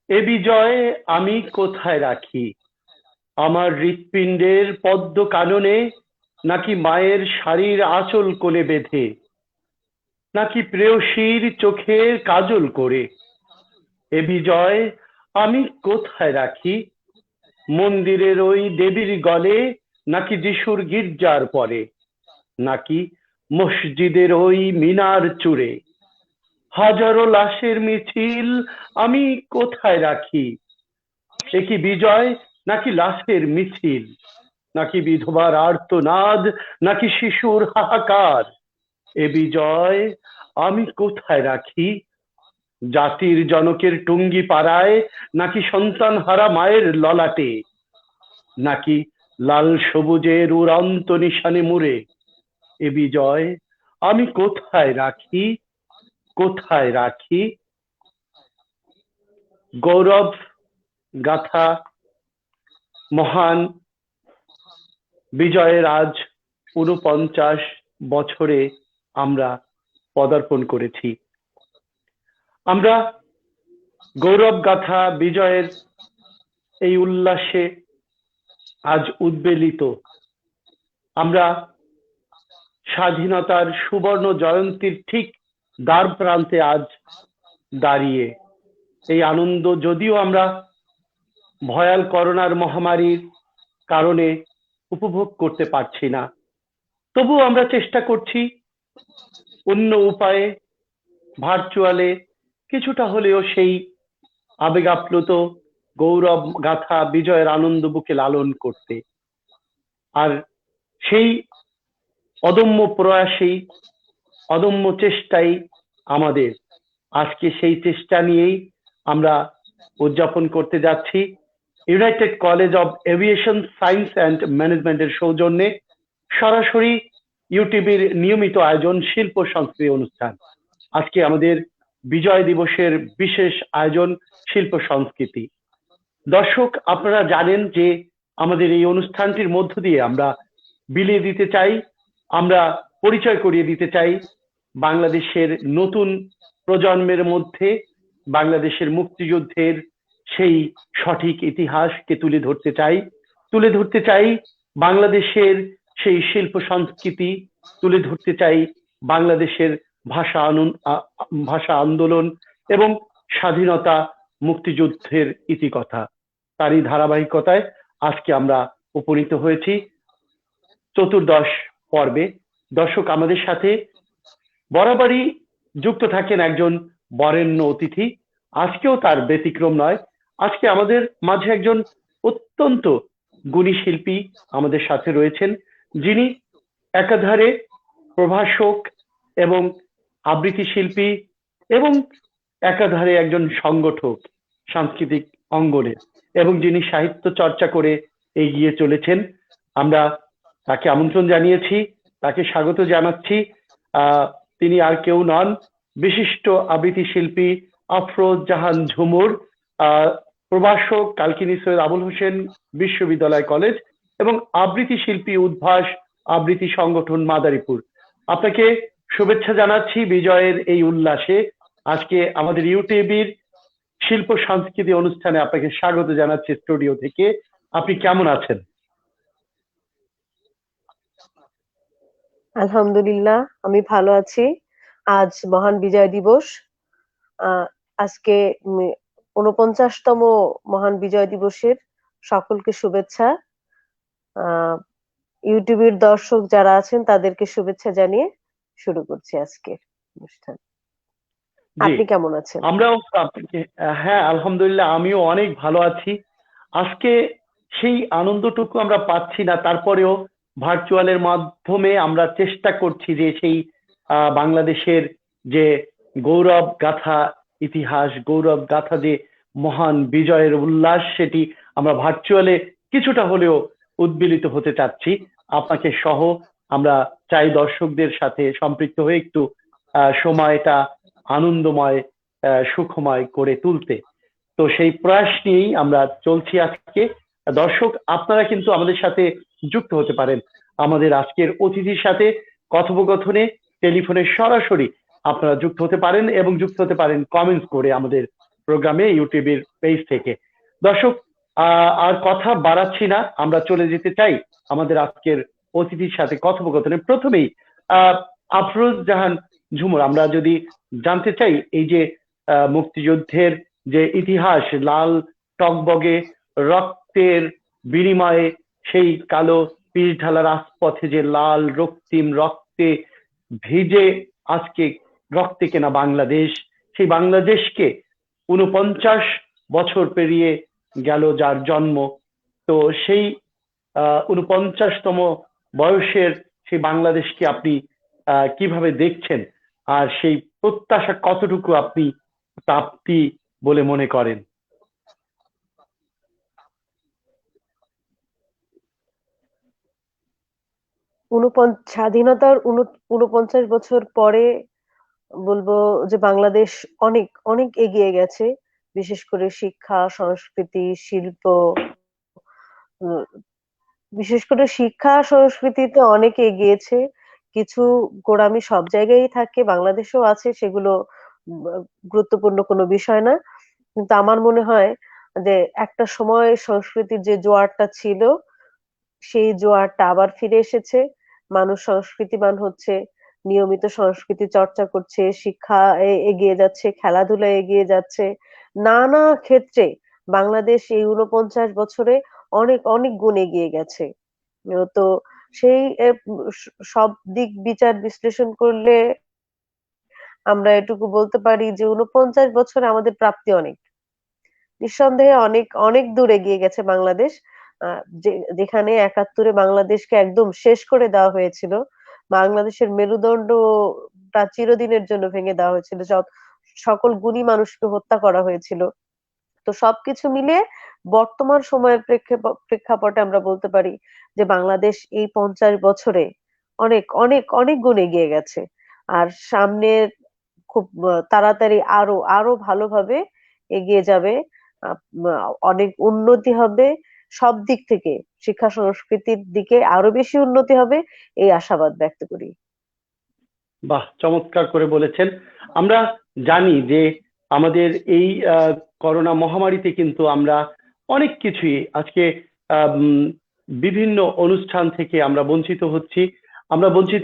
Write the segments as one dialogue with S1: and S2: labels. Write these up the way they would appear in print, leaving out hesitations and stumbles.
S1: এ বিজয় আমি কোথায় রাখি? আমার হৃৎপিণ্ডের পদ্ম কাননে, নাকি মায়ের শাড়ির আঁচল কোণে বেঁধে, নাকি প্রেয়সীর চোখের কাজল করে? এ বিজয় আমি কোথায় রাখি? মন্দিরের ওই দেবীর গলে, নাকি যিশুর গির্জার পরে, নাকি মসজিদের ওই মিনার চূড়ে? হাজারো লাশের মিছিল আমি কোথায় রাখি? এ কি বিজয়, নাকি লাশের মিছিল, নাকি বিধবার আর্তনাদ, নাকি শিশুর হাহাকার? এ বিজয় আমি কোথায় রাখি? জাতির জনকের টুঙ্গি পাড়ায়, নাকি সন্তান হারা মায়ের ললাটে, নাকি লাল সবুজের উড়ন্ত নিশানে মুড়ে? এ বিজয় আমি কোথায় রাখি? কোথায় রাখি? গৌরব গাথা মহান বিজয়ের আজ ৪৯ বছরে আমরা পদার্পণ করেছি। আমরা গৌরব গাথা বিজয়ের এই উল্লাসে আজ উদ্বেলিত। আমরা স্বাধীনতার সুবর্ণ জয়ন্তীর ঠিক দ্বার প্রান্তে আজ দাঁড়িয়ে এই আনন্দ, যদিও আমরা ভয়াল করোনার মহামারীর কারণে উপভোগ করতে পারছি না, তবু আমরা চেষ্টা করছি অন্য উপায়ে ভার্চুয়ালে কিছুটা হলেও সেই আবেগ আপ্লুত গৌরব গাথা বিজয়ের আনন্দ বুকে লালন করতে। আর সেই অদম্য প্রয়াসেই, অদম্য চেষ্টাই আমাদের। আজকে সেই চেষ্টা নিয়েই আমরা উদযাপন করতে যাচ্ছি United college of aviation science and ম্যানেজমেন্টের সৌজন্যে সরাসরি ইউটিভির নিয়মিত আয়োজন শিল্প সংস্কৃতি অনুষ্ঠান। আজকে আমাদের বিজয় দিবসের বিশেষ আয়োজন শিল্প সংস্কৃতি। দর্শক, আপনারা জানেন যে আমাদের এই অনুষ্ঠানটির মধ্য দিয়ে আমরা বিলিয়ে দিতে চাই, আমরা পরিচয় করিয়ে দিতে চাই বাংলাদেশের নতুন প্রজন্মের মধ্যে বাংলাদেশের মুক্তিযুদ্ধের সেই সঠিক ইতিহাসকে তুলে ধরতে চাই বাংলাদেশের সেই শিল্প সংস্কৃতি, তুলে ধরতে চাই বাংলাদেশের ভাষা আন্দোলন এবং স্বাধীনতা মুক্তিযুদ্ধের ইতিকথা। তারই ধারাবাহিকতায় আজকে আমরা উপনীত হয়েছি ১৪শ পর্বে। দর্শক, আমাদের সাথে বরাবরই যুক্ত থাকেন একজন বরেণ্য অতিথি। আজকেও তার ব্যতিক্রম নয়। আজকে আমাদের মাঝে একজন অত্যন্ত গুণী শিল্পী আমাদের সাথে রয়েছেন, যিনি একাধারে প্রভাষক এবং আবৃত্তি শিল্পী এবং একাধারে একজন সংগঠক সাংস্কৃতিক অঙ্গনে, এবং যিনি সাহিত্য চর্চা করে এগিয়ে চলেছেন। আমরা তাকে আমন্ত্রণ জানিয়েছি, তাকে স্বাগত জানাচ্ছি। তিনি আর কেউ নন, বিশিষ্ট আবৃত্তি শিল্পী আফরোজ জাহান ঝুমুর, প্রভাষক কালকিনি সৈয়দ আবুল হোসেন বিশ্ববিদ্যালয় কলেজ এবং আবৃত্তি শিল্পী উদ্ভাস আবৃত্তি সংগঠন মাদারীপুর। আপনাকে শুভেচ্ছা জানাচ্ছি বিজয়ের এই উল্লাসে। আজকে আমাদের ইউটিভির শিল্প সংস্কৃতি অনুষ্ঠানে আপনাকে স্বাগত জানাচ্ছি স্টুডিও থেকে। আপনি কেমন আছেন?
S2: আলহামদুলিল্লাহ, আমি ভালো আছি। আজ মহান বিজয় দিবস। আজকে ৪৯তম মহান বিজয় দিবসের সকলকে শুভেচ্ছা। ইউটিউবের দর্শক যারা আছেন তাদেরকে শুভেচ্ছা জানিয়ে শুরু করছি আজকের অনুষ্ঠান। আপনি কেমন আছেন?
S1: আমরাও হ্যাঁ, আলহামদুলিল্লাহ, আমিও অনেক ভালো আছি। আজকে সেই আনন্দটুকু আমরা পাচ্ছি না, তারপরেও ভার্চুয়ালের মাধ্যমে আমরা চেষ্টা করছি যে সেই বাংলাদেশের যে গৌরব গাথা ইতিহাস, গৌরব গাথা যে মহান বিজয়ের উল্লাস, সেটি আমরা ভার্চুয়ালে কিছুটা হলেও উদ্বেলিত হতে চাচ্ছি। আপনাকে সহ আমরা চাই দর্শকদের সাথে সম্পৃক্ত হয়ে একটু সময়টা আনন্দময় সুখময় করে তুলতে। তো সেই প্রয়াস নিয়েই আমরা চলছি আজকে। দর্শক, আপনারা কিন্তু আমাদের সাথে যুক্ত হতে পারেন আমাদের আজকের অতিথির সাথে কথোপকথনে, টেলিফোনে সরাসরি আপনারা যুক্ত হতে পারেন এবং যুক্ত হতে পারেন কমেন্টস করে আমাদের প্রোগ্রামে ইউটিউবের পেজ থেকে। দর্শক, আর কথা বাড়াচ্ছি না, আমরা চলে যেতে চাই আমাদের আজকের অতিথির সাথে কথোপকথনে। প্রথমেই আফরোজ জাহান ঝুমুর, আমরা যদি জানতে চাই এই যে মুক্তিযুদ্ধের যে ইতিহাস, লাল টগবগে রক্তের বিনিময়ে সেই কালো পিচঢালা রাজপথে যে লাল রক্তিম রক্তে ভিজে আজকে রক্তে কেনা বাংলাদেশ, সেই বাংলাদেশকে ৪৯ বছর পেরিয়ে গেল যার জন্ম, তো সেই ৪৯তম বয়সের সেই বাংলাদেশকে আপনি কিভাবে দেখছেন, আর সেই প্রত্যাশা কতটুকু আপনি প্রাপ্তি বলে মনে করেন?
S2: স্বাধীনতার ৪৯ বছর পরে বলবো যে বাংলাদেশ অনেক অনেক এগিয়ে গেছে, বিশেষ করে শিক্ষা, সংস্কৃতি, শিল্প। উম, বিশেষ করে শিক্ষা সংস্কৃতিতে অনেক এগিয়েছে। কিছু গোঁড়ামি সব জায়গায়ই থাকে, বাংলাদেশেও আছে, সেগুলো উম, গুরুত্বপূর্ণ কোনো বিষয় না। কিন্তু আমার মনে হয় যে একটা সময় সংস্কৃতির যে জোয়ারটা ছিল, সেই জোয়ারটা আবার ফিরে এসেছে। মানুষ সংস্কৃতিবান হচ্ছে, নিয়মিত সংস্কৃতি চর্চা করছে, শিক্ষা এগিয়ে যাচ্ছে, খেলাধুলা এগিয়ে যাচ্ছে। নানা ক্ষেত্রে বাংলাদেশ এই ৪৯ বছরে অনেক অনেক গুণ এগিয়ে গেছে। তো সেই সব দিক বিচার বিশ্লেষণ করলে আমরা এটুকু বলতে পারি যে ৪৯ বছরে আমাদের প্রাপ্তি অনেক। নিঃসন্দেহে অনেক অনেক দূর এগিয়ে গেছে বাংলাদেশ। যেখানে ৭১-এ বাংলাদেশকে একদম শেষ করে দেওয়া হয়েছিল, বাংলাদেশের মেরুদণ্ডটা চিরদিনের জন্য ভেঙে দেওয়া হয়েছিল, সকল গুণী মানুষকে হত্যা করা হয়েছিল। তো সবকিছু মিলিয়ে বর্তমান সময়ের প্রেক্ষাপটে আমরা বলতে পারি যে বাংলাদেশ এই ৫০ বছরে অনেক অনেক অনেক গুণ এগিয়ে গেছে। আর সামনের খুব তাড়াতাড়ি আরো আরো ভালোভাবে এগিয়ে যাবে। অনেক উন্নতি হবে সব দিক থেকে, শিক্ষা সংস্কৃতির দিকে আরো বেশি উন্নতি হবে, এই আশাবাদ ব্যক্ত করি।
S1: বাহ, চমৎকার করে বলেছেন। আমরা জানি যে আমাদের এই করোনা মহামারীতে কিন্তু আমরা অনেক কিছুই আজকে বিভিন্ন অনুষ্ঠান থেকে আমরা বঞ্চিত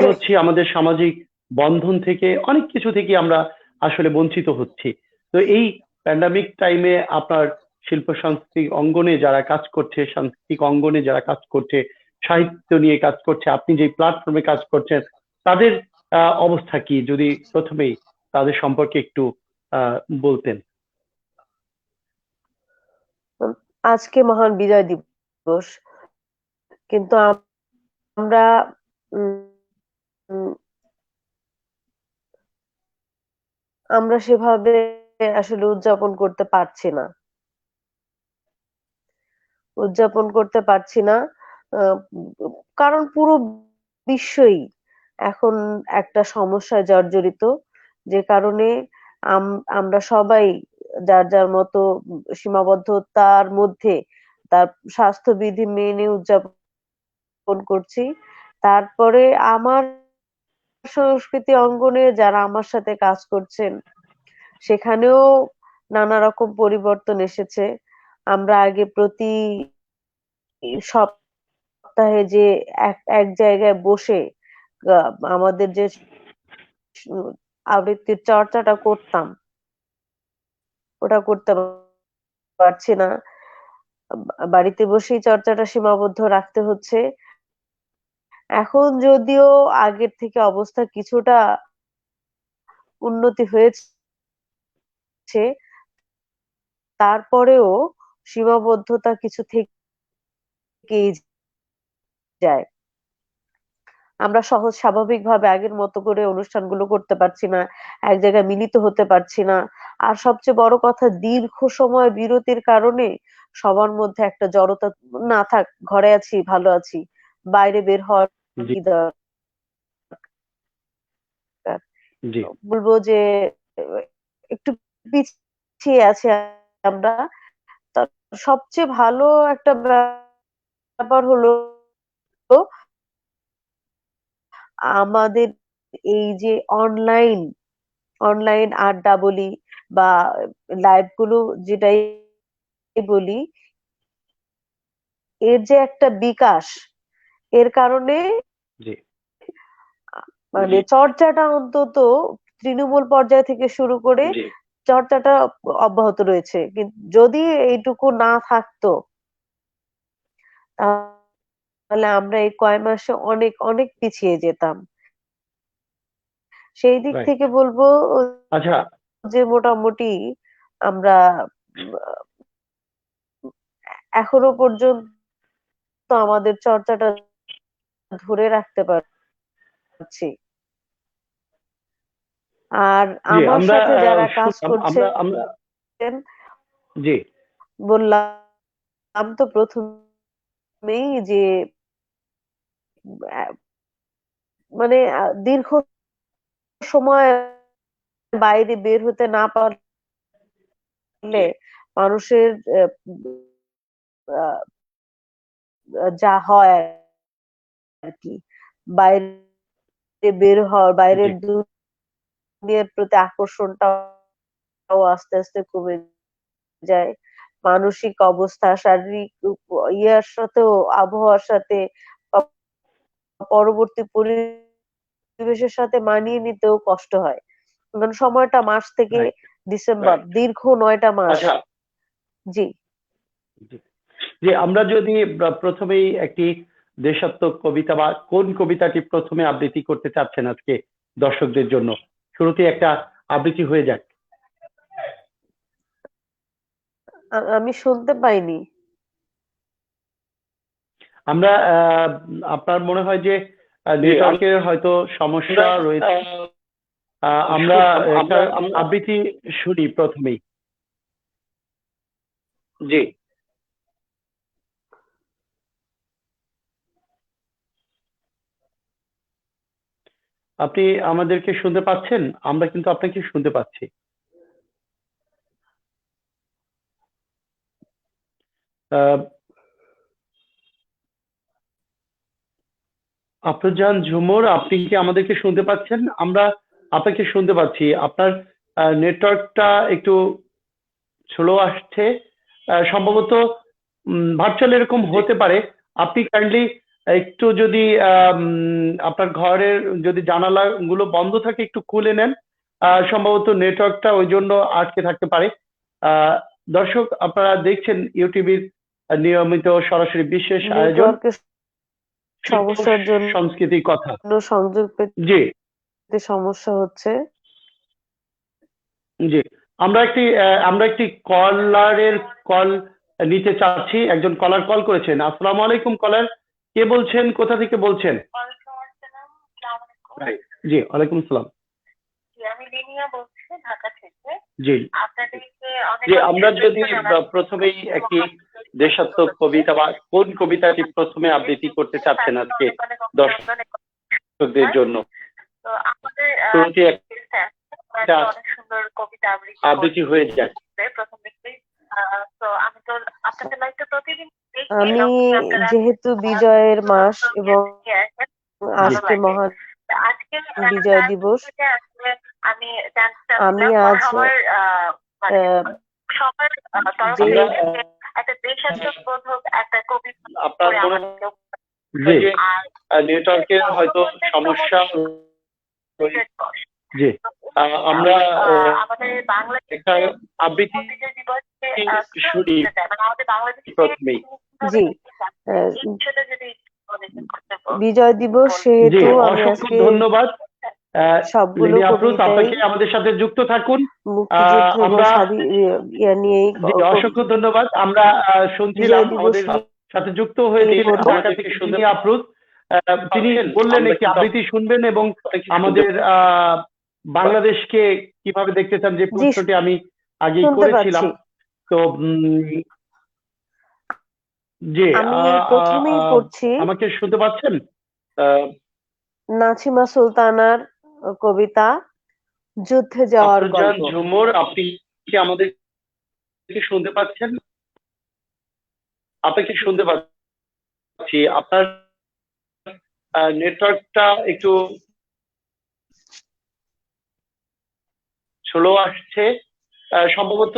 S1: হচ্ছি, আমাদের সামাজিক বন্ধন থেকে, অনেক কিছু থেকে আমরা আসলে বঞ্চিত হচ্ছি। তো এই প্যান্ডামিক টাইমে আপনার শিল্প সাংস্কৃতিক অঙ্গনে যারা কাজ করছে, সাংস্কৃতিক অঙ্গনে যারা কাজ করছে, সাহিত্য নিয়ে কাজ করছে, আপনি যে প্ল্যাটফর্মে কাজ করছেন, তাদের অবস্থা কি, যদি প্রথমেই তাদের সম্পর্কে একটু বলতেন?
S2: আজকে মহান বিজয় দিবস, কিন্তু আমরা উম, আমরা সেভাবে আসলে উদযাপন করতে পারছি না। উদযাপন করতে পারছি না আহ, কারণ পুরো বিশ্বই এখন একটা সমস্যায় জর্জরিত, যে কারণে আমরা সবাই যার যার মতো সীমাবদ্ধতার মধ্যে তার স্বাস্থ্যবিধি মেনে উদযাপন করছি। তারপরে আমার সংস্কৃতি অঙ্গনে যারা আমার সাথে কাজ করছেন, সেখানেও নানা রকম পরিবর্তন এসেছে। আমরা আগে প্রতি সপ্তাহে যে এক এক জায়গায় বসে আমাদের যে আবৃত্তির চর্চাটা করতাম, ওটা করতে পারছি না। বাড়িতে বসেই চর্চাটা সীমাবদ্ধ রাখতে হচ্ছে। এখন যদিও আগের থেকে অবস্থা কিছুটা উন্নতি হয়েছে, তারপরেও সীমাবদ্ধতা কিছু থেকেই যায়। আমরা সহজ স্বাভাবিকভাবে আগের মতো করে অনুষ্ঠানগুলো করতে পারছি না, এক জায়গায় মিলিত হতে পারছি না। আর সবচেয়ে বড় কথা, দীর্ঘ সময় বিরতির কারণে সবার মধ্যে একটা জড়তা, না থাক ঘরে আছি ভালো আছি, বাইরে বের হওয়ার
S1: জি।
S2: কি দরকার।
S1: জি।
S2: বলবো যে একটু পিছিয়ে আছি আমরা। সবচেয়ে ভালো একটা ব্যাপার হলো আমাদের এই যে অনলাইন অনলাইন আড্ডা বলি, বা লাইভ গুলো যেটাই বলি, এর যে একটা বিকাশ, এর কারণে
S1: জি
S2: মানে চর্চাটা অন্তত তৃণমূল পর্যায় থেকে শুরু করে
S1: জি
S2: চর্চাটা অব্যাহত রয়েছে। কিন্তু যদি এইটুকু না থাকতো, তাহলে আমরা এই কয় মাসে অনেক অনেক পিছিয়ে যেতাম। সেই দিক
S1: রাইট।
S2: থেকে বলবো
S1: আচ্ছা,
S2: যে মোটামুটি আমরা এখনো পর্যন্ত আমাদের চর্চাটা ধরে রাখতে পারছি। আর
S1: জি
S2: আমার
S1: আমরা
S2: সাথে যারা কাজ
S1: শুনলাম,
S2: করছেন,
S1: আমরা আমরা জি
S2: বললাম তো প্রথমেই যে মানে দীর্ঘ সময় বাইরে বের হতে না পারলে মানুষের আহ, যা হয় আর কি, বাইরে বের হওয়ার,
S1: জি
S2: বাইরের দুনিয়ার প্রতি আকর্ষণটাও আস্তে আস্তে কমে যায়। মানসিক অবস্থা, শারীরিক ইয়ার সাথেও, আবহাওয়ার সাথে বা পরবর্তী পরিবেশের সাথে মানিয়ে নিতেও কষ্ট হয়। কারণ সময়টা মার্চ থেকে
S1: রাইট
S2: ডিসেম্বর, দীর্ঘ ৯টা মাস।
S1: আচ্ছা
S2: জি।
S1: জি জি, আমরা যদি প্রথমেই একটি দেশাত্মক কবিতা বা কোন কবিতাটি প্রথমে আবৃত্তি করতে চাচ্ছেন আজকে দর্শকদের জন্য, শুরুতে একটা আবৃত্তি হয়ে যাক।
S2: আমি শুনতে পাইনি।
S1: আমরা আপনার মনে হয় যে নেটওয়ার্কের হয়তো সমস্যা রয়েছে, আমরা একটা আবৃত্তি শুনি প্রথমেই। জি আপনি আমাদেরকে শুনতে পাচ্ছেন? আমরা কিন্তু আপনাকে শুনতে পাচ্ছি। আহ, আফরোজান ঝুমুর, আপনি কি আমাদেরকে শুনতে পাচ্ছেন? আমরা আপনাকে শুনতে পাচ্ছি। আপনার নেটওয়ার্কটা একটু স্লো আসছে, সম্ভবত ভার্চুয়াল এরকম হতে পারে। আপনি কাইন্ডলি একটু যদি আপনার ঘরের যদি জানালা গুলো বন্ধ থাকে একটু খুলে নেন, সম্ভবত নেটওয়ার্কটা ওই জন্য আটকে থাকতে পারে। আহ, দর্শক, আপনারা দেখছেন ইউটিভির নিয়মিত সরাসরি বিশেষ আয়োজন
S2: নেটওয়ার্কের সমস্যার জন্য
S1: সংস্কৃতির কথা।
S2: সংযোগ
S1: জি
S2: পেতে সমস্যা হচ্ছে।
S1: জি আমরা একটি কলারের কল নিতে চাচ্ছি। একজন কলার কল করেছেন। আসসালামু আলাইকুম কলার, কে বলছেন, কোথা থেকে বলছেন? Right. জি ওয়ালাইকুম আসসালাম।
S3: আমি লিনিয়া বলছি ঢাকা থেকে।
S1: জি
S3: আপনাদেরকে অনেক
S1: জি,
S3: অনেক
S1: আমরা যদি
S3: শুভেচ্ছা জানাচ্ছি।
S1: প্রথমেই একটি দেশাত্মক কবিতা বা কোন কবিতাটি প্রথমে আবৃত্তি করতে চাচ্ছেন আজকে
S3: অনেক অনেক
S1: দর্শকদের
S3: অভিনন্দন।
S1: জন্য?
S3: তো আমাদের
S1: শুরুতে একটা
S3: অনেক সুন্দর কবিতা
S1: আবৃত্তি হয়ে যায়।
S3: প্রথম দিকেই। তো আমি তো আপনাদের লাইভটা প্রতিদিন দেখি
S2: আমি
S3: এবং আপনারা
S2: যেহেতু বিজয়ের মাস এবং
S1: জি
S2: আজকে মহান
S3: আজকে
S2: বিজয় দিবস,
S3: আসলে আমি জানতে
S2: আমি
S3: চাচ্ছিলাম
S2: আজ
S3: সবার মানে
S2: আহ,
S3: সবার তরফ
S2: যে
S3: থেকে যে একটা দেশাত্মবোধক একটা কবিতা
S1: আপনার
S3: করে
S1: মনে
S3: আমাদের
S1: জি
S3: আর
S1: নেটওয়ার্কের হয়তো সমস্যা রয়েছে। জি আমরা
S3: আমাদের বাংলাদেশে
S1: একটা আবৃত্তি
S3: বিজয় দিবসে
S1: শুনি
S3: মানে আমাদের বাংলাদেশে
S1: প্রথমেই।
S2: জি
S3: এই বিষয়টা যদি
S2: বিজয় দিবস
S1: জি
S2: সেহেতু আমি
S1: অসংখ্য
S2: আজকে
S1: ধন্যবাদ
S2: সবগুলো
S1: লিলি আফরোজ,
S2: কবিতাই
S1: আপনাকে আমাদের সাথে যুক্ত থাকুন।
S2: মুক্তিযুদ্ধ এবং
S1: আমরা
S2: ইয়া নিয়েই
S1: জি অসংখ্য ধন্যবাদ। আমরা শুনছিলাম,
S2: বিজয় দিবস
S1: আমাদের সাথে যুক্ত হয়েছে
S2: নিয়ে পড়ব।
S1: ঢাকা থেকে লিলি আফরোজ। তিনি বললেন একটি আবৃত্তি শুনবেন এবং আমাদের বাংলাদেশকে কিভাবে দেখতে চান, যে
S2: জি,
S1: প্রশ্নটি আমি আগেই
S2: শুনতে
S1: করেছিলাম।
S2: পাচ্ছি।
S1: তো জি
S2: আমি প্রথমেই পড়ছি
S1: আমাকে শুনতে পাচ্ছেন? আহ,
S2: নাছিমা সুলতানার কবিতা যুদ্ধে যাওয়ার
S1: আফরোজান
S2: গল্প।
S1: ঝুমুর, আপনি কি আমাদেরকে শুনতে পাচ্ছেন? আপনাকে শুনতে পাচ্ছি। আপনার নেটওয়ার্কটা একটু স্লো আসছে। সম্ভবত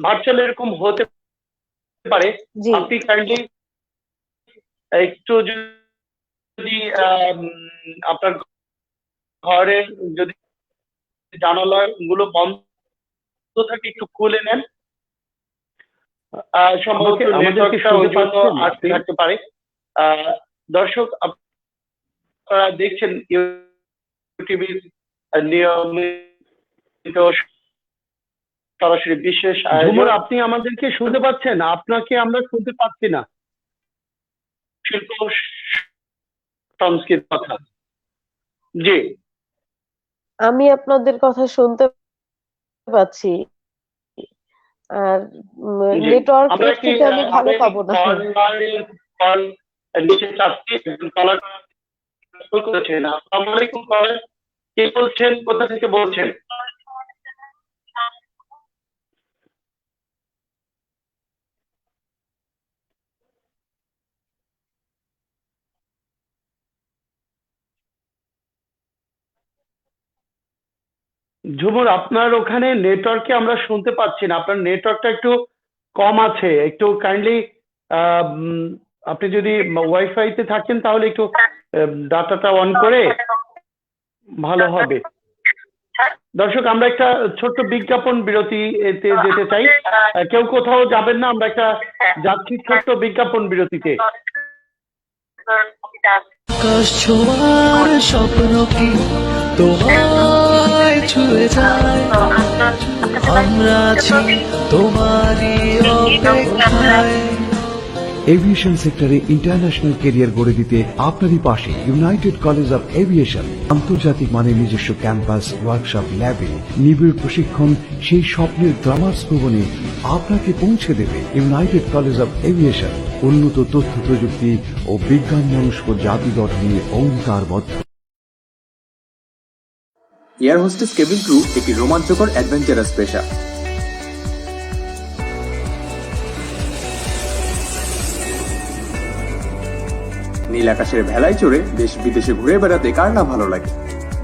S1: ভার্চুয়াল এরকম হতে পারে।
S2: জি,
S1: আপনি কাইন্ডলি একটু যদি আপনার ঘরে যদি জানালা গুলো বন্ধ থাকে একটু খুলে নেন। সম্ভবত
S2: আমাদেরকে
S1: নেটওয়ার্কটা ওই
S2: শুনতে
S1: জন্য
S2: পাচ্ছেন
S1: আটকে
S2: আপনি?
S1: থাকতে পারে। দর্শক, আপনারা দেখছেন ইউটিভির নিয়মিত সরাসরি বিশেষ ঝুমুর, আপনি আমাদেরকে শুনতে পাচ্ছেন? আপনাকে আমরা শুনতে পাচ্ছি না। শিল্প সংস্কৃত কথা। জি
S2: আমি আপনাদের কথা শুনতে পাচ্ছি। আর
S1: জি
S2: নেটওয়ার্ক
S1: আমরা
S2: এর
S1: কি
S2: থেকে আমি ভালো
S1: আমাদের
S2: পাবো না।
S1: কলারের কল নিচে চাচ্ছি, কলার করেছেন। আসসালামু আলাইকুম কলার, কে বলছেন, কোথা থেকে বলছেন? ঝুমুর, আপনার ওখানে নেটওয়ার্কে আমরা শুনতে পাচ্ছি না, আপনার নেটওয়ার্কটা একটু কম আছে, একটু কাইন্ডলি আপনি যদি ওয়াইফাইতে থাকেন তাহলে একটু ডাটাটা অন করে ভালো হবে। দর্শক, আমরা একটা ছোট্ট বিজ্ঞাপন বিরতি এতে যেতে চাই। কেউ কোথাও যাবেন না, আমরা একটা যাচ্ছি ছোট্ট বিজ্ঞাপন বিরতিতে।
S4: আকাশ ছোঁয়ার স্বপ্ন কি তোমায় ছুঁয়ে যায়? আমরা আছি তোমারই অপেক্ষায়।
S5: এভিয়েশন সেক্টরে ইন্টারন্যাশনাল ক্যারিয়ার গড়ে দিতে আপনারই পাশে ইউনাইটেড কলেজ অফ এভিয়েশন। আন্তর্জাতিক মানের নিজস্ব ক্যাম্পাস, ওয়ার্কশপ, ল্যাবে নিবিড় প্রশিক্ষণ, সেই স্বপ্নের গ্লামার্স ভবনে আপনাকে পৌঁছে দেবে ইউনাইটেড কলেজ অফ এভিয়েশন। উন্নত তথ্য প্রযুক্তি ও বিজ্ঞান মনস্ক জাতি গঠনে অঙ্গীকারবদ্ধ।
S6: এয়ার হোস্টেস কেবিন ক্রু একটি রোমাঞ্চকর অ্যাডভেঞ্চারাস পেশা। নীল আকাশের ভেলায় চড়ে দেশ বিদেশে ঘুরে বেড়াতে কার না ভালো লাগে।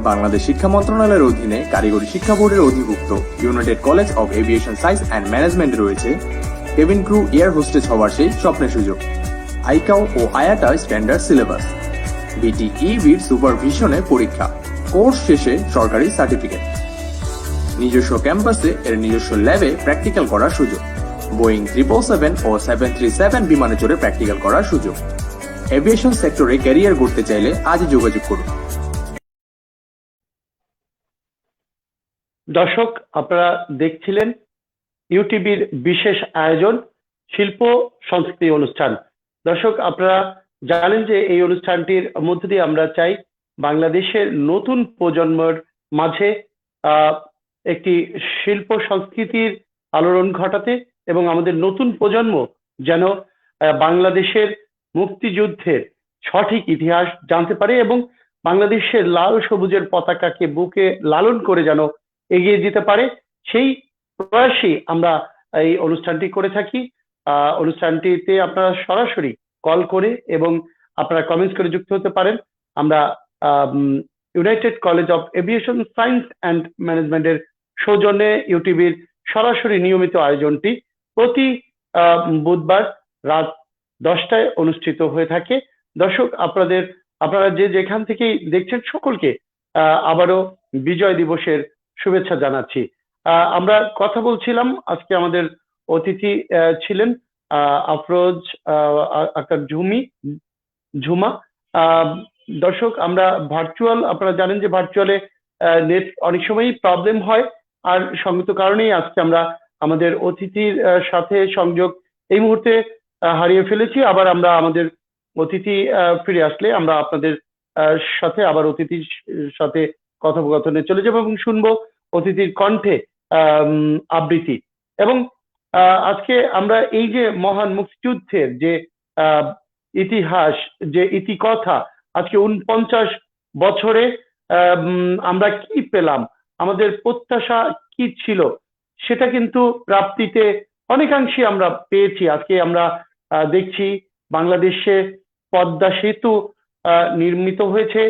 S6: বাংলাদেশ শিক্ষা মন্ত্রণালয়ের অধীনে কারিগরি শিক্ষা বোর্ডের অধিভুক্ত United college of aviation science and management রয়েছে কেবিন ক্রু এয়ার হোস্টেস হওয়ার সেই স্বপ্নের সুযোগ। আইকাও ও আয়াটা স্ট্যান্ডার্ড সিলেবাস, বিটিইবির সুপারভিশনে পরীক্ষা, কোর্স শেষে সরকারি সার্টিফিকেট, নিজস্ব ক্যাম্পাসে এর নিজস্ব ল্যাবে প্র্যাকটিক্যাল করার সুযোগ, বোয়িং 777 ও 737 বিমানে চড়ে প্র্যাকটিক্যাল করার সুযোগ। এভিয়েশন সেক্টরে ক্যারিয়ার গড়তে চাইলে আজই যোগাযোগ করুন।
S1: দর্শক, আপনারা দেখছিলেন ইউটিভির বিশেষ আয়োজন শিল্প সংস্কৃতি অনুষ্ঠান। দর্শক, আপনারা জানেন যে এই অনুষ্ঠানটির মধ্য দিয়ে আমরা চাই বাংলাদেশের নতুন প্রজন্মের মাঝে একটি শিল্প সংস্কৃতির আলোড়ন ঘটাতে এবং আমাদের নতুন প্রজন্ম যেন বাংলাদেশের মুক্তিযুদ্ধের সঠিক ইতিহাস জানতে পারে এবং বাংলাদেশের লাল সবুজের পতাকাকে বুকে লালন করে যেন এগিয়ে যেতে পারে, সেই প্রয়াসই আমরা এই অনুষ্ঠানটি করে থাকি। অনুষ্ঠানটিতে আপনারা সরাসরি কল করে এবং আপনারা কমেন্টস করে যুক্ত হতে পারেন। আমরা United college of aviation science and ম্যানেজমেন্টের সৌজন্যে ইউটিভির সরাসরি নিয়মিত আয়োজনটি প্রতি বুধবার রাত 10টায় অনুষ্ঠিত হয়ে থাকে। দর্শক, আপনারা যে যেখান থেকেই দেখছেন সকলকে আবারও বিজয় দিবসের শুভেচ্ছা জানাচ্ছি। আমরা কথা বলছিলাম, আজকে আমাদের অতিথি ছিলেন আফরোজ আক্তার ঝুমা। দর্শক, আমরা ভার্চুয়াল, আপনারা জানেন যে ভার্চুয়ালে নেট অনেক সময়ই প্রবলেম হয়, আর সঙ্গত কারণেই আজকে আমরা আমাদের অতিথির সাথে সংযোগ এই মুহূর্তে হারিয়ে ফেলেছি। আবার আমরা আমাদের অতিথি ফিরে আসলে আমরা আপনাদের সাথে আবার অতিথির সাথে কথোপকথনে চলে যাবো এবং শুনবো অতিথির কণ্ঠে আবৃত্তি। এবং আজকে আমরা এই যে মহান মুক্তিযুদ্ধের যে ইতিহাস, যে ইতিকথা, আজকে 49 বছরে আমরা কি পেলাম, আমাদের প্রত্যাশা কি ছিল, সেটা কিন্তু প্রাপ্তিতে অনেকাংশে আমরা পেয়েছি। আজকে আমরা দেখছি বাংলাদেশে পদ্মা সেতু নির্মিত হয়েছে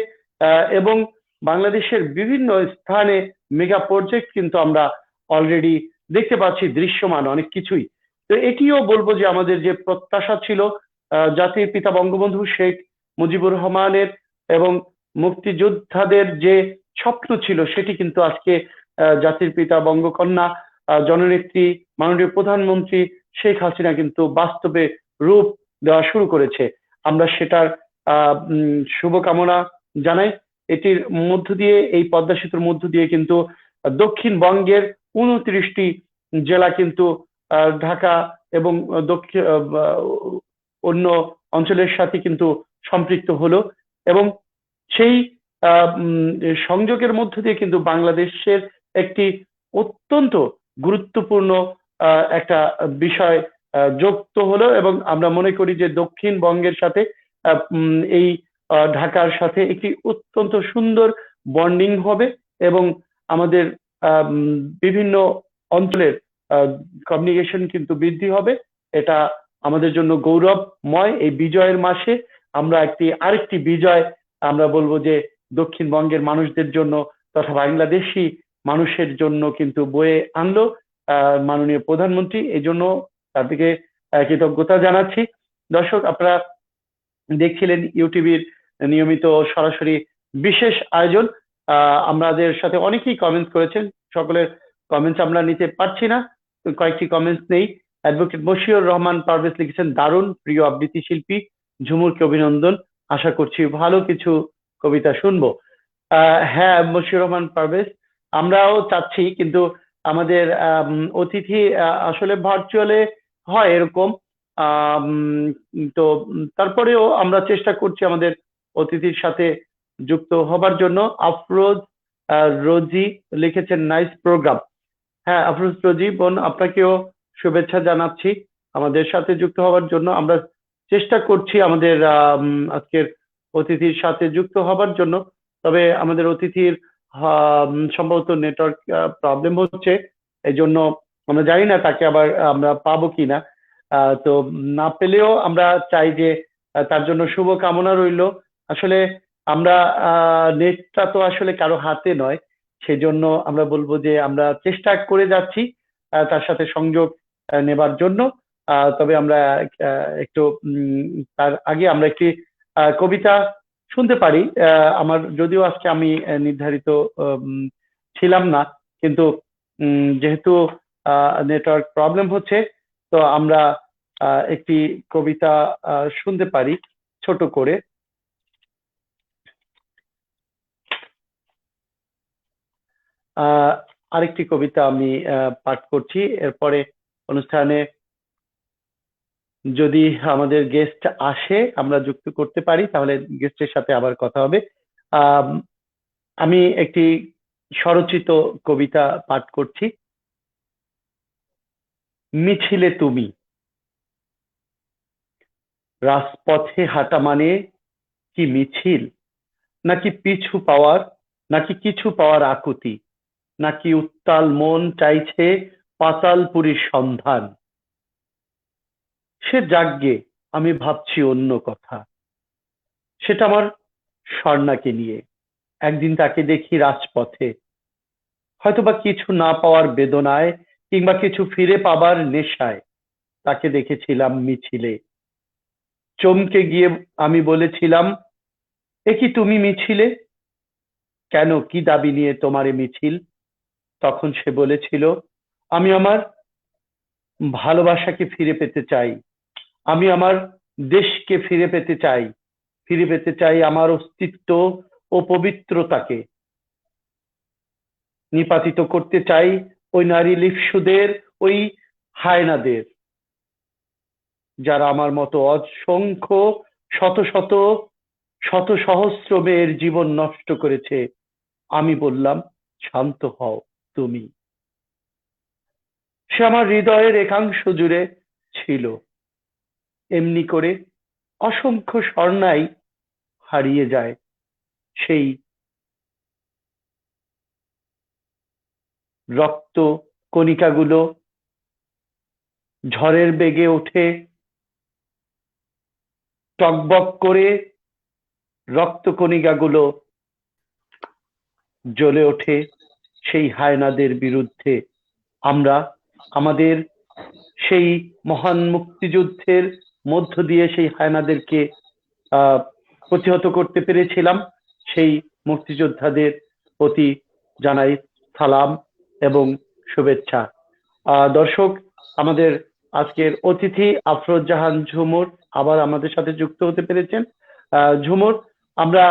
S1: এবং বাংলাদেশের বিভিন্ন স্থানে মেগা প্রজেক্ট কিন্তু আমরা অলরেডি দেখতে পাচ্ছি দৃশ্যমান অনেক কিছুই। তো এটিও বলবো যে আমাদের যে প্রত্যাশা ছিল জাতির পিতা বঙ্গবন্ধু শেখ মুজিবুর রহমানের এবং মুক্তিযোদ্ধাদের যে স্বপ্ন ছিল সেটি কিন্তু আজকে জাতির পিতা বঙ্গকন্যা জননেত্রী মাননীয় প্রধানমন্ত্রী শেখ হাসিনা কিন্তু বাস্তবে রূপ দেওয়া শুরু করেছে। আমরা সেটার শুভকামনা জানাই। এটির মধ্য দিয়ে, এই পদ্মা সেতুর মধ্য দিয়ে কিন্তু দক্ষিণবঙ্গের 29টি জেলা কিন্তু ঢাকা এবং দক্ষিণ অন্য অঞ্চলের সাথে কিন্তু সম্পৃক্ত হলো এবং সেই সংযোগের মধ্য দিয়ে কিন্তু বাংলাদেশের একটি অত্যন্ত গুরুত্বপূর্ণ একটা বিষয় যুক্ত হলো এবং আমরা মনে করি যে দক্ষিণবঙ্গের সাথে এই ঢাকার সাথে একটি অত্যন্ত সুন্দর বন্ডিং হবে এবং আমাদের বিভিন্ন অঞ্চলের কমিউনিকেশন কিন্তু বৃদ্ধি হবে। এটা আমাদের জন্য গৌরবময়। এই বিজয়ের মাসে আমরা আরেকটি বিজয় আমরা বলবো যে দক্ষিণবঙ্গের মানুষদের জন্য তথা বাংলাদেশি মানুষের জন্য কিন্তু বয়ে আনলো মাননীয় প্রধানমন্ত্রী। এই জন্য তার থেকে কৃতজ্ঞতা জানাচ্ছি। দর্শক, আপনারা দেখছিলেন ইউটিভির নিয়মিত সরাসরি বিশেষ আয়োজন। আমাদের সাথে অনেকেই কমেন্টস করেছেন, সকলের কমেন্টস আমরা নিতে পারছি না, কয়েকটি কমেন্টস নেই। অ্যাডভোকেট মশিউর রহমান পারভেজ লিখেছেন, দারুণ, প্রিয় আবৃত্তি শিল্পী ঝুমুরকে অভিনন্দন, আশা করছি ভালো কিছু কবিতা শুনবো। হ্যাঁ মশিউর রহমান পারভেজ, আমরাও চাচ্ছি, কিন্তু আমাদের অতিথি আসলে ভার্চুয়ালে হয় এরকম, তো তারপরেও আমরা চেষ্টা করছি আমাদের অতিথির সাথে যুক্ত হবার জন্য। আফরোজ রোজি লিখেছেন, নাইস প্রোগ্রাম। হ্যাঁ আফরোজ রোজি বোন, আপনাকেও শুভেচ্ছা জানাচ্ছি আমাদের সাথে যুক্ত হবার জন্য। আমরা চেষ্টা করছি আমাদের আজকের অতিথির সাথে যুক্ত হবার জন্য, তবে আমাদের অতিথির সম্ভবত নেটওয়ার্ক প্রবলেম হচ্ছে, এই জন্য আমরা জানি না তাকে আবার আমরা পাবো কিনা। তো না পেলেও আমরা চাই যে তার জন্য শুভ কামনা রইল। আসলে আমরা নেটটা তো আসলে কারো হাতে নয়, সেজন্য আমরা বলবো যে আমরা চেষ্টা করে যাচ্ছি তার সাথে সংযোগ নেবার জন্য। তবে আমরা একটু তার আগে আমরা একটি কবিতা শুনতে পারি। আমার যদিও আজকে আমি নির্ধারিত ছিলাম না, কিন্তু যেহেতু নেটওয়ার্ক প্রবলেম হচ্ছে, তো আমরা একটি কবিতা শুনতে পারি ছোট করে। আরেকটি কবিতা আমি পাঠ করছি, এরপরে অনুষ্ঠানে যদি আমাদের গেস্ট আসে আমরা যুক্ত করতে পারি, তাহলে গেস্টের সাথে আবার কথা হবে। আমি একটি স্বরচিত কবিতা পাঠ করছি। মিছিলে তুমি। রাজপথে হাঁটা মানে কি মিছিল, নাকি পিছু পাওয়ার, নাকি কিছু পাওয়ার আকুতি, নাকি উত্তাল মন চাইছে পাতালপুরীর সন্ধান? সে যাগ্গে, আমি ভাবছি অন্য কথা। সেটা আমার স্বর্ণাকে নিয়ে। একদিন তাকে দেখি রাজপথে, হয়তোবা কিছু না পাওয়ার বেদনায় কিংবা কিছু ফিরে পাবার নেশায় তাকে দেখেছিলাম মিছিলে। চমকে গিয়ে আমি বলেছিলাম, এ কি তুমি মিছিলে? কেন, কি দাবি নিয়ে তোমার এ মিছিল? তখন সে বলেছিল, আমি আমার ভালোবাসাকে ফিরে পেতে চাই, আমি আমার দেশকে ফিরে পেতে চাই, ফিরে পেতে চাই আমার অস্তিত্ব ও পবিত্রতাকে। নিপাতিত করতে চাই ওই নারী লিপ্সুদের, ওই হায়নাদের, যারা আমার মতো অসংখ্য শত শত শত সহস্র মেয়ের জীবন নষ্ট করেছে। আমি বললাম, শান্ত হও তুমি। সে আমার হৃদয়ের একাংশ জুড়ে ছিল। এমনি করে অসংখ্য স্বর্ণাই হারিয়ে যায়। সেই রক্ত কণিকাগুলো ঝড়ের বেগে ওঠে, টকবক করে রক্ত কণিকাগুলো জ্বলে ওঠে সেই হায়নাদের বিরুদ্ধে। আমরা আমাদের সেই মহান মুক্তিযুদ্ধের মধ্য দিয়ে সেই হায়নাদেরকে প্রতিহত করতে পেরেছিলাম। সেই মুক্তিযোদ্ধাদের প্রতি জানাই সালাম এবং শুভেচ্ছা। দর্শক, আমাদের আজকের অতিথি আফরোজ জাহান ঝুমুর আবার আমাদের সাথে যুক্ত হতে পেরেছেন। ঝুমুর, আমরা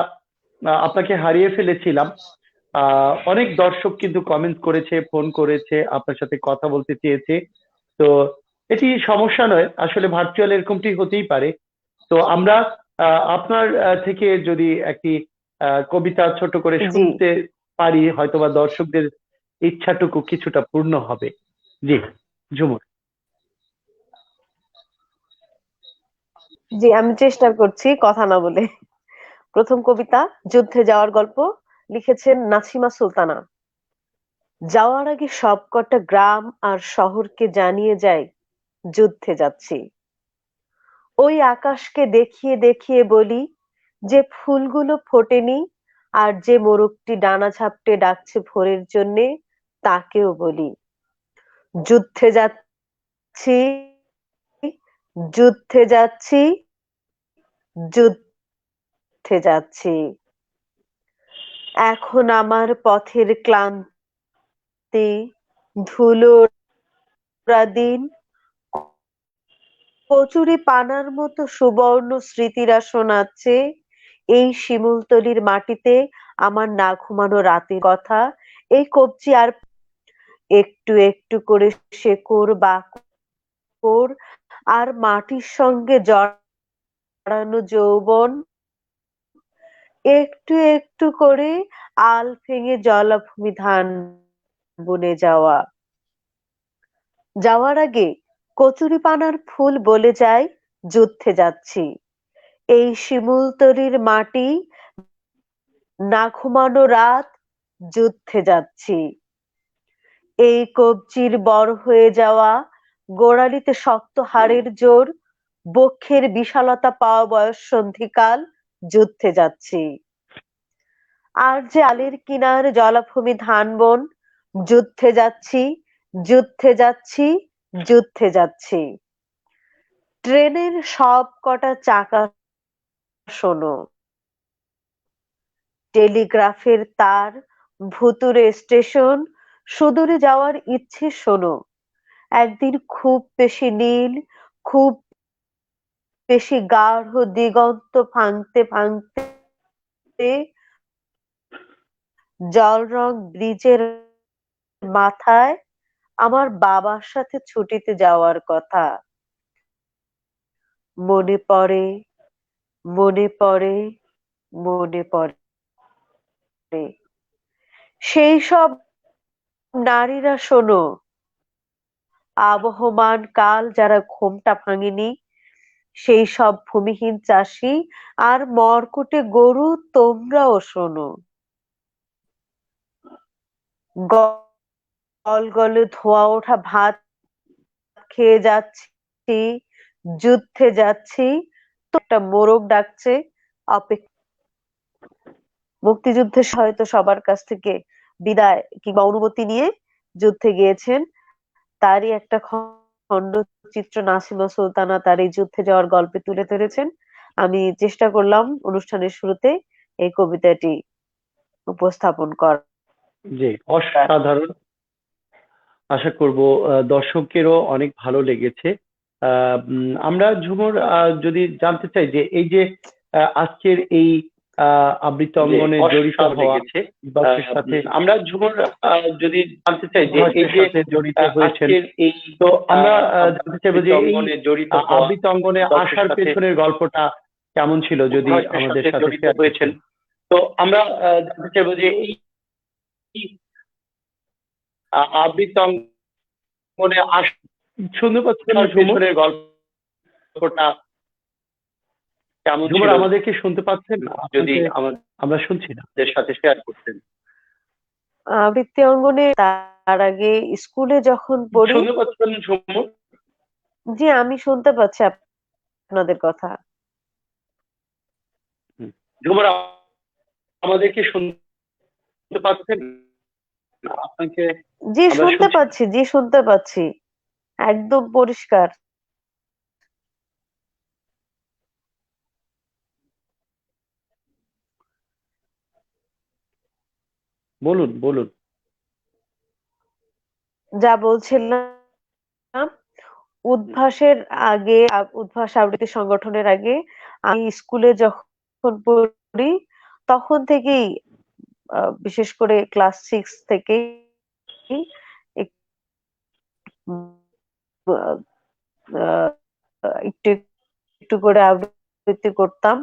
S1: আপনাকে হারিয়ে ফেলেছিলাম। অনেক দর্শক কিন্তু কমেন্ট করেছে, ফোন করেছে, আপনার সাথে কথা বলতে চেয়েছে। তো এটি সমস্যা নয়, আসলে ভার্চুয়াল এরকমটি হতেই পারে। তো আমরা আপনার থেকে যদি একটি কবিতা ছোট করে
S2: জি
S1: শুনতে পারি, হয়তোবা দর্শকদের ইচ্ছাটুকু কিছুটা পূর্ণ হবে। জি ঝুমুর।
S2: জি, আমি চেষ্টা করছি কথা না বলে। প্রথম কবিতা, যুদ্ধে যাওয়ার গল্প, লিখেছেন নাসিমা সুলতানা। যাওয়ার আগে সবকটা গ্রাম আর শহরকে জানিয়ে যাই, যুদ্ধে যাচ্ছি। ওই আকাশকে দেখিয়ে দেখিয়ে বলি, যে ফুলগুলো ফোটেনি আর যে মোরগটি ডানা ঝাপটে ডাকছে ভোরের জন্যে, তাকেও বলি, যুদ্ধে যাচ্ছি, যুদ্ধে যাচ্ছি, যুদ্ধে যাচ্ছি। এখন আমার পথের ক্লান্তি ধুলোরা দিন, কচুরি পানার মতো সুবর্ণ স্মৃতিরা শোনাচ্ছে এই শিমুলতলির মাটিতে আমার না ঘুমানো রাতের কথা। এই কবজি আর একটু একটু করে শেকড় বাকড় আর মাটির সঙ্গে জড়ানো যৌবন, একটু একটু করে আল ভেঙে জলাভূমি ধান বনে যাওয়া। যাওয়ার আগে কচুরিপানার ফুল বলে যায়, যুদ্ধে যাচ্ছি। এই শিমুলতলির মাটি, না ঘুমানো রাত, যুদ্ধে যাচ্ছি। এই কবজির বড় হয়ে যাওয়া, গোড়ালিতে শক্ত হাড়ের জোর, বক্ষের বিশালতা পাওয়া বয়স সন্ধিকাল, যুদ্ধে যাচ্ছি। আর যে আলের কিনার জলাভূমি ধান বন, যুদ্ধে যাচ্ছি, যুদ্ধে যাচ্ছি, যুদ্ধে যাচ্ছি। ট্রেনের সব কটা চাকা শোনো, টেলিগ্রাফের তার, ভুতুরে স্টেশন, সুদূরে যাওয়ার ইচ্ছে শোনো। একদিন খুব বেশি নীল, খুব বেশি গাঢ় দিগন্ত ভাঙতে ভাঙতে জলরং ব্রিজের মাথায় আমার বাবার সাথে ছুটিতে যাওয়ার কথা। মনে পড়ে, মনে পড়ে, মনে পড়ে সেই সব নারীরা শোনো, আবহমান কাল যারা ঘোমটা ভাঙেনি, সেই সব ভূমিহীন চাষি আর মরকুটে গরু, তোমরাও শোনো। গলগলে ধোয়া ওঠা ভাত খেয়ে যাচ্ছি, যুদ্ধে যাচ্ছি, তো একটা মোরগ ডাকছে অপেক্ষা। মুক্তিযুদ্ধে হয়তো সবার কাছ থেকে বিদায় কিংবা অনুমতি নিয়ে যুদ্ধে গিয়েছেন, তারই একটা খণ্ডচিত্র নাসিমা সুলতানা তার এই যুদ্ধে যাওয়ার গল্পে তুলে ধরেছেন। আমি চেষ্টা করলাম অনুষ্ঠানের শুরুতে এই কবিতাটি উপস্থাপন করার।
S1: জি, অসাধারণ। আশা করব দর্শকেরও অনেক ভালো লেগেছে। আমরা ঝুমুর যদি জানতে চাই যে এই যে আজকের এই আবৃত্তি অঙ্গনে জড়িত হওয়া দিবসের সাথে, আমরা ঝুমুর যদি জানতে চাই যে এই যে জড়িত হয়েছেন, এই তো আমরা জানতে চাইবো যে এই আবৃত্তি অঙ্গনে আসার পেছনের গল্পটা কেমন ছিল, যদি আমাদের সাথে শেয়ার হয়েছেন। তো আমরা জানতে চাইবো যে এই আবৃত্তি অঙ্গনে শুনতে পাচ্ছেন ঝুমুরের গল্পটা কেমন ছিল? আমাদেরকে শুনতে পাচ্ছেন? যদি আমরা শুনছি না, এর সাথে শেয়ার করতেন।
S2: আবৃত্তি অঙ্গনে তার আগে স্কুলে যখন পড়ি।
S1: শুনতে পাচ্ছেন ঝুমুর?
S2: জি, আমি শুনতে পাচ্ছি আপনাদের কথা।
S1: ঝুমুর আমাদেরকে শুনতে পাচ্ছেন? আপনাকে
S2: জি শুনতে পাচ্ছি, জি শুনতে পাচ্ছি। একদম পরিষ্কার।
S1: বলুন বলুন।
S2: যা বলছিলাম, উদ্ভাসের আগে, উদ্ভাস আবৃত্তি সংগঠনের আগে আমি স্কুলে যখন পড়ি তখন থেকেই, বিশেষ করে ক্লাস 6 থেকেই এক- আহ, আহ, একটু একটু করে আবৃত্তি করতাম।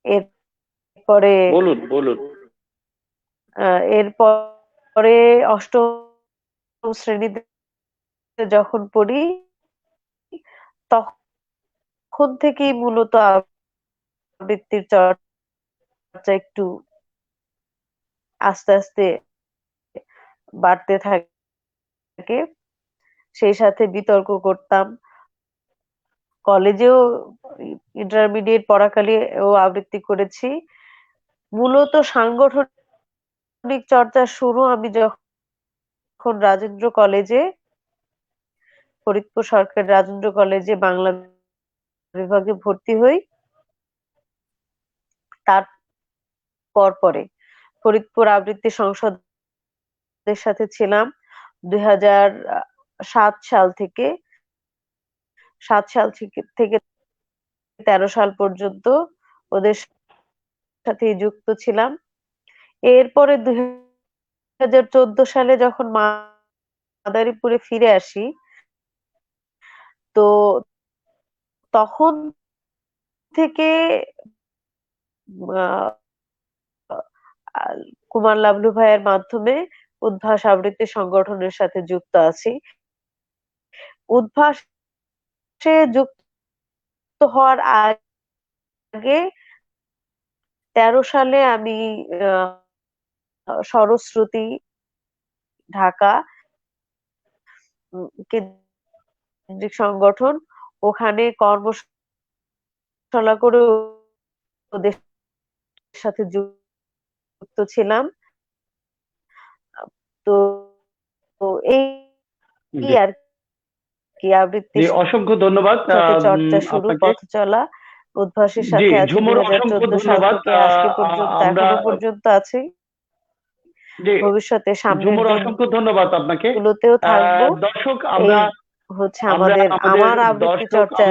S2: এরপরে
S1: বলুন বলুন।
S2: এরপরে অষ্টম শ্রেণীতে যখন পড়ি তখন থেকেই মূলত আবৃত্তির চর্চা একটু আস্তে আস্তে বাড়তে থাকে। সেই সাথে বিতর্ক করতাম। কলেজেও ইন্টারমিডিয়েট পড়াকালীনও আবৃত্তি করেছি। মূলত সাংগঠনিক চর্চা শুরু আমি যখন রাজেন্দ্র কলেজে, ফরিদপুর সরকারি রাজেন্দ্র কলেজে বাংলা বিভাগে ভর্তি হই। তার পরে ফরিদপুর আবৃত্তি সংসদের সাথে ছিলাম 2007 সাল থেকে। 7 সাল থেকে 13 সাল পর্যন্ত ওদের সাথে যুক্ত ছিলাম। এরপরে 2014 সালে যখন মাদারীপুরে ফিরে আসি, তো তখন থেকে কুমার লাবলু ভাইয়ের মাধ্যমে উদ্ভাস আবৃত্তি সংগঠনের সাথে যুক্ত আছি। উদ্ভাসে যুক্ত হওয়ার আগে 13 সালে আমি সরস্বতী ঢাকা কেন্দ্রিক সংগঠন, ওখানে কর্মশালা করে ওদের সাথে যুক্ত ছিলাম। তো এই আর কি আবৃত্তি
S1: অসংখ্য ধন্যবাদ
S2: চর্চা শুরু, পথ চলা উদ্ভাসের সাথে আছে
S1: ঝুমুর, অসংখ্য
S2: 2014 সাল
S1: ধন্যবাদ।
S2: থেকে আজকে পর্যন্ত, এখনো পর্যন্ত আছি, ভবিষ্যতে
S1: ঝুমুর,
S2: সামনের
S1: অসংখ্য ধন্যবাদ আপনাকে।
S2: দিনগুলোতেও থাকবো।
S1: দর্শক, আমরা
S2: হচ্ছে আমার আবৃত্তি চর্চার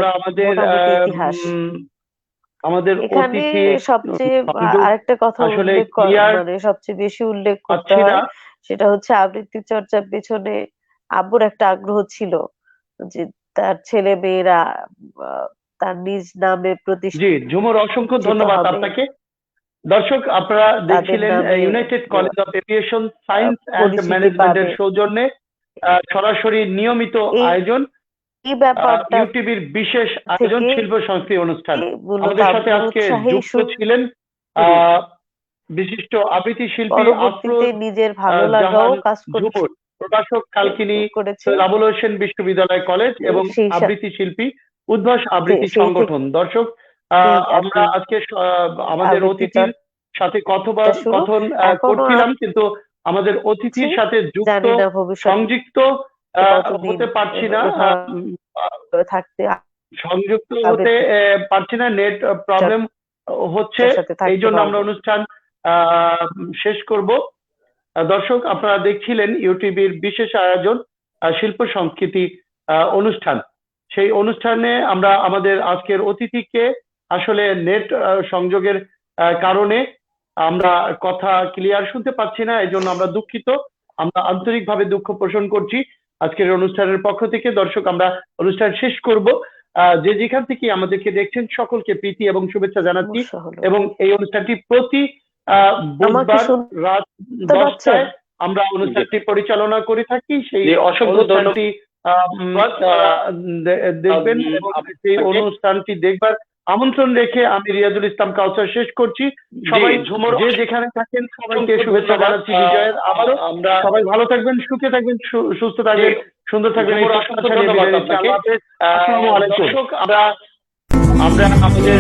S2: মোটামুটি ইতিহাস।
S1: আমাদের
S2: এখানে
S1: অতিথি
S2: সবচেয়ে আরেকটা কথা
S1: আসলে
S2: উল্লেখ
S1: ক্লিয়ার
S2: মানে সবচেয়ে বেশি উল্লেখ করতে
S1: পাচ্ছি না।
S2: হয়, সেটা হচ্ছে আবৃত্তি চর্চার পেছনে আব্বুর একটা আগ্রহ ছিল যে তার ছেলে মেয়েরা তার নিজ নামে
S1: জি
S2: প্রতিষ্ঠিত
S1: ঝুমুর, অসংখ্য ধন্যবাদ
S2: হবে,
S1: আপনাকে। দর্শক, আপনারা
S2: তাদের
S1: দেখছিলেন
S2: নামে
S1: United college of aviation science and
S2: পরিচিতি
S1: ম্যানেজমেন্টের
S2: পাবে।
S1: সৌজন্যে সরাসরি নিয়মিত আয়োজন,
S2: এই ব্যাপারটা
S1: ইউটিভির বিশেষ আয়োজন
S2: থেকে
S1: শিল্প সংস্কৃতি অনুষ্ঠান।
S2: মূলত
S1: আমাদের সাথে
S2: আব্বুর
S1: আজকে
S2: উৎসাহেই
S1: যুক্ত ছিলেন বিশিষ্ট আবৃত্তি শিল্পী
S2: পরবর্তীতে নিজের ভালো লাগাও কাজ
S1: ঝুমুর, প্রকাশক কালকিনি
S2: করেছে।
S1: আবুল হোসেন বিশ্ববিদ্যালয় কলেজ এবং আবৃত্তি শিল্পী উদ্ভাস আবৃত্তি সংগঠন। দর্শক, আমরা আজকে আমাদের অতিথির সাথে কথন করছিলাম, কিন্তু আমাদের অতিথির সাথে সংযুক্ত হতে পারছি না, সংযুক্ত হতে পারছি না, নেট প্রবলেম হচ্ছে, এই জন্য আমরা অনুষ্ঠান শেষ করব। দর্শক, আপনারা দেখছিলেন ইউটিভির বিশেষ আয়োজন শিল্প সংস্কৃতি অনুষ্ঠান। সেই অনুষ্ঠানে আমরা আমাদের আজকের অতিথিকে আসলে নেট সংযোগের কারণে আমরা কথা ক্লিয়ার শুনতে পাচ্ছি না, এই জন্য আমরা দুঃখিত। আমরা আন্তরিকভাবে দুঃখ পোষণ করছি আজকের অনুষ্ঠানের পক্ষ থেকে। দর্শক, আমরা অনুষ্ঠান শেষ করব। যে যেখান থেকে আমাদেরকে দেখছেন সকলকে প্রীতি এবং শুভেচ্ছা জানাচ্ছি, এবং এই অনুষ্ঠানটি প্রতি বুধবার রাত 10টায় আমরা অনুষ্ঠানটি পরিচালনা করে থাকি। সেই অনুষ্ঠানটি দেখবেন এবং সেই অনুষ্ঠানটি দেখবার আমন্ত্রণ রেখে আমি রিয়াজুল ইসলাম কাউসার শেষ করছি। সবাই যে যেখানে থাকেন সবাইকে শুভেচ্ছা জানাচ্ছি বিজয়ের। আবারও আমরা সবাই ভালো থাকবেন, সুখে থাকবেন, সুস্থ থাকবেন, সুন্দর থাকবেন। আসসালামু আলাইকুম। আমরা আমাদের